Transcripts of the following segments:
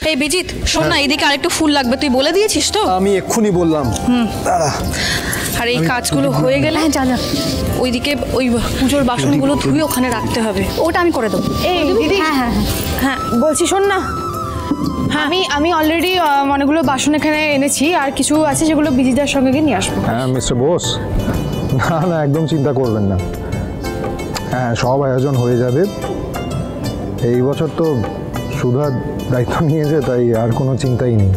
এই বিজিত, শোন না, এদিকে আরেকটু ফুল লাগবে, তুই বলে দিয়েছিস তো? আমি এক্ষুনি বললাম। আর এই কাজগুলো হয়ে গেলে জানা ওইদিকে ওই পুজোর বাসনগুলো ধুয়ে ওখানে রাখতে হবে। ওটা আমি করে দেবো। এই দিদি, হ্যাঁ হ্যাঁ হ্যাঁ বলছি, শোন না, আমি অলরেডি অনেকগুলো বাসন এখানে এনেছি, আর কিছু আছে যেগুলো বিজিদার সঙ্গে গিয়ে নিয়ে আসবো। হ্যাঁ মিস্টার বোস, না না একদম চিন্তা করবেন না, হ্যাঁ সব আয়োজন হয়ে যাবে। এই বছর তো সুধা দায়িত্ব নিয়েছে, তাই আর কোনো চিন্তাই নেই।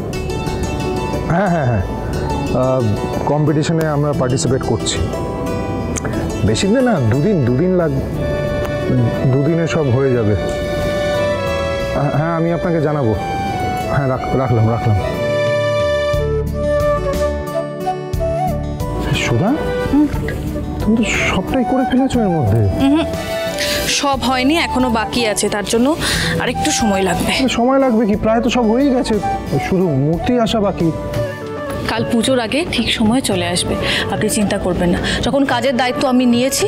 হ্যাঁ হ্যাঁ হ্যাঁ, কম্পিটিশনে আমরা পার্টিসিপেট করছি। বেশি দিন না, দুদিনে সব হয়ে যাবে। হ্যাঁ আমি আপনাকে জানাবো। হ্যাঁ রাখলাম। সুধা, তুমি তো সবটাই করে ফেলেছো এর মধ্যে। সব হয়নি, এখনো বাকি আছে, তার জন্য আরেকটু সময় লাগবে। সময় লাগবে কি, প্রায় তো সব হয়েই গেছে, শুধু মূর্তি আসা বাকি। কাল পুজোর আগে ঠিক সময় চলে আসবে, আপনি চিন্তা করবেন না। যখন কাজের দায়িত্ব আমি নিয়েছি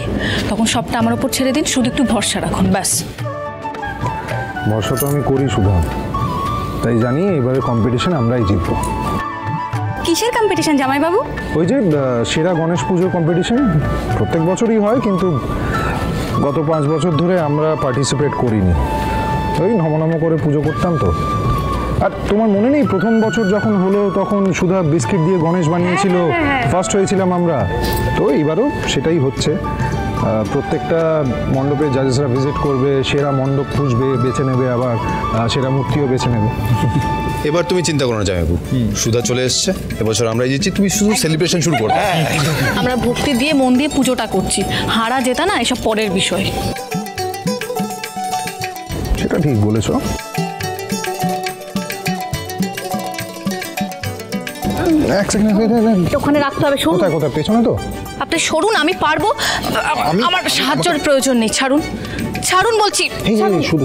তখন সবটা আমার উপর ছেড়ে দিন, শুধু একটু ভরসা রাখুন, ব্যাস। ভরসা তো আমি করি সুধা, তাই জানি এবারে কম্পিটিশন আমরাই জিতবো। কিসের কম্পিটিশন জামাইবাবু? ওই যে সেরা গণেশ পুজোর কম্পিটিশন, প্রত্যেক বছরই হয়, কিন্তু গত 5 বছর ধরে আমরা পার্টিসিপেট করিনি। ওই নমনম করে পুজো করতাম তো। আর তোমার মনে নেই প্রথম বছর যখন হলো তখন সুধা বিস্কিট দিয়ে গণেশ বানিয়েছিল, ফার্স্ট হয়েছিলাম আমরা। তো এবারও সেটাই হচ্ছে, প্রত্যেকটা মণ্ডপে জাজেসরা ভিজিট করবে, সেরা মণ্ডপ খুঁজবে, বেছে নেবে, আবার সেরা মূর্তিও বেছে নেবে। এবার তুমি চিন্তা করো না জামাইবাবু, সুধা চলে এসছে, এবছর আমরাই জিতছি, তুমি শুধু সেলিব্রেশন শুরু করো। আমরা ভক্তি দিয়ে মন দিয়ে পুজোটা করছি, হারা জেতা না এসব পরের বিষয়। সেটা ঠিক বলেছো। ওখানে রাখতে হবে। কোথায় পেছনে তো? আপনি সরুন, আমি পারবো, আমার সাহায্যের প্রয়োজন নেই, ছাড়ুন বলছি। শুধু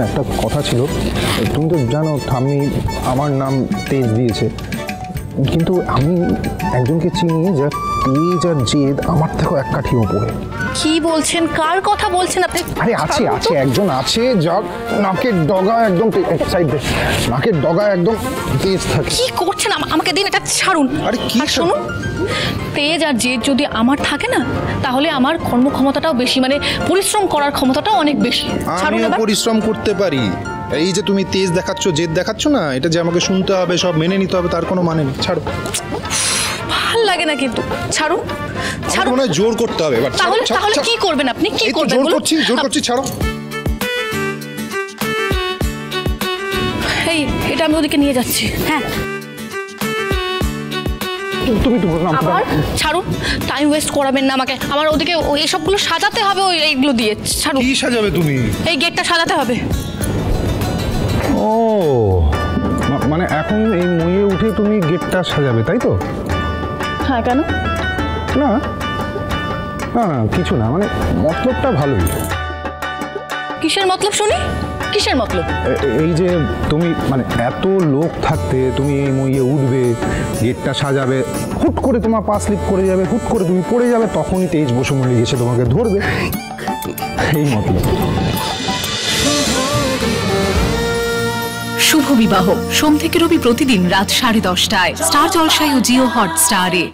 একটা কথা ছিল, তুমি তো জানো ঠাম্মি আমার নাম তেজ দিয়েছে, কিন্তু আমি একজনকে চিনি যার তেজ আর জেদ আমার থেকেও এক কাঠি ওপরে। কি বলছেন? কার কথা বলছেন আপনি? আরে আছে একজন আছে যার নাকের ডগা একদম নাকের ডগা একদম তেজ থাকে। কি করছেন? আমাকে দিন এটা, ছাড়ুন। আরে কি শুনুন, তেজ আর জেদ যদি আমার থাকে না, তাহলে আমার কর্মক্ষমতাটাও বেশি, মানে পরিশ্রম করার ক্ষমতাটাও অনেক বেশি। আমিও পরিশ্রম করতে পারি। এই যে তুমি তেজ দেখাচ্ছ, জেদ দেখাচ্ছ না, এটা যে আমাকে শুনতে হবে, সব মেনে নিতে হবে, তার কোনো মানে নেই। ছাড়ো। ভাল লাগে না কিন্তু, ছাড়ুন। মনে হয় জোর করতে হবে। তাহলে কি করবেন আপনি? কি করবেন? জোর করছি, ছাড়ো। এই এটা আমি ওদিকে নিয়ে যাচ্ছি। হ্যাঁ তুমি তো ছাড়ুন, টাইম ওয়েস্ট করাবেন না আমাকে। আমার ওদিকে এইসবগুলো সাজাতে হবে, এইগুলো দিয়ে। ছাড়ুন। কি সাজাবে তুমি? এই গেটটা সাজাতে হবে। ও মানে এখন এই মইয়ে উঠে তুমি গেটটা সাজাবে, তাই তো? হ্যাঁ, কেন? না কিছু না, মানে মতলবটা ভালোই। কিসের মতলব শুনি? কিসের মতলব? এই যে তুমি মানে এত লোক থাকতে তুমি এই মইয়ে উঠবে, গেটটা সাজাবে, হুট করে তোমার পা স্লিপ করে যাবে, হুট করে তুমি পড়ে যাবে, তখনই তেজ বসুমণি এসে তোমাকে ধরবে, এই মতলব। শুভ বিবাহ সোম থেকে রবি প্রতিদিন রাত 10:30টায় স্টার জলসায় ও জিও হটস্টারে।